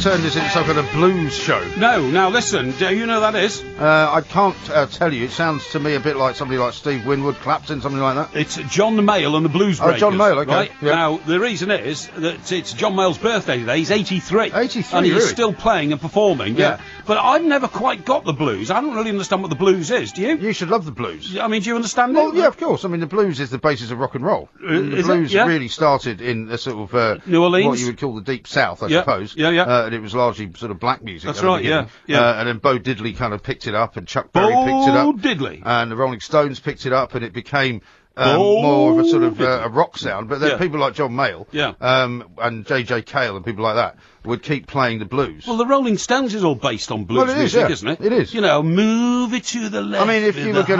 Turn this into some kind of blues show. No, now listen, do you know who that is? I can't tell you. It sounds to me a bit like somebody like Steve Winwood, Clapton, something like that. It's John Mayall and the Blues Breakers. Oh, John Mayall, okay. Right? Yep. Now, the reason is that it's John Mayall's birthday today. He's 83. 83, and he's really? still playing and performing, yeah. But I've never quite got the blues. I don't really understand what the blues is, do you? You should love the blues. I mean, do you understand it? Well, yeah, of course. I mean, the blues is the basis of rock and roll. The blues really started in a sort of New Orleans, what you would call the Deep South, I suppose. Yeah, yeah. And it was largely sort of black music. That's right, yeah. And then Bo Diddley kind of picked it up, and Chuck Berry picked it up. Bo Diddley. And the Rolling Stones picked it up, and it became more of a sort of a rock sound. But then people like John Mayall and J.J. Cale and people like that would keep playing the blues. Well, the Rolling Stones is all based on blues music, isn't it? It is. You know, move it to the left. I mean, if you were going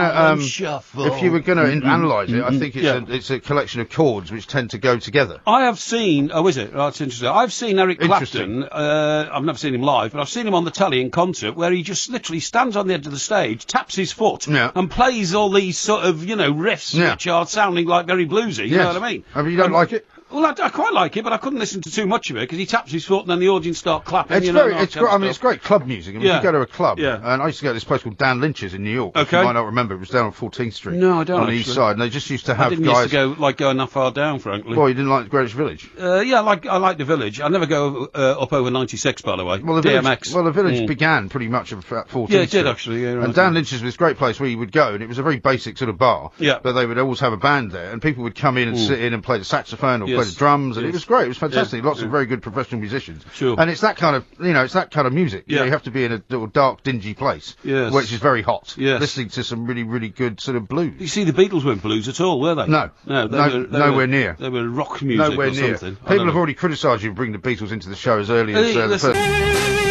to analyse it, I think it's a collection of chords which tend to go together. I have seen. Oh, is it? Oh, that's interesting. I've seen Eric Clapton. I've never seen him live, but I've seen him on the telly in concert, where he just literally stands on the edge of the stage, taps his foot, and plays all these sort of riffs which are sounding like very bluesy. You know what I mean? I mean, you don't like it? Well, I quite like it, but I couldn't listen to too much of it because he taps his foot and then the audience start clapping. It's great club music. I mean, if you go to a club, and I used to go to this place called Dan Lynch's in New York. Okay. You might not remember, it was down on 14th Street. No, I don't. On the east side, and they just used to have I didn't used to go enough far down, frankly. Well, you didn't like Greenwich Village? Yeah, I like the Village. I never go up over 96, by the way. Well, the Village began pretty much at 14th Street. Yeah, it did actually. Yeah, right. And Dan Lynch's was this great place where you would go, and it was a very basic sort of bar. Yeah. But they would always have a band there, and people would come in and sit in and play the saxophone or play the drums, and it was great. It was fantastic. Lots of very good professional musicians. Sure. And it's that kind of music. Yeah. You have to be in a little dark, dingy place. Yes. Which is very hot. Yes. Listening to some really, really good sort of blues. You see, the Beatles weren't blues at all, were they? No. Nowhere near. They were rock music nowhere or near. something. People have already criticised you for bringing the Beatles into the show as early as the first...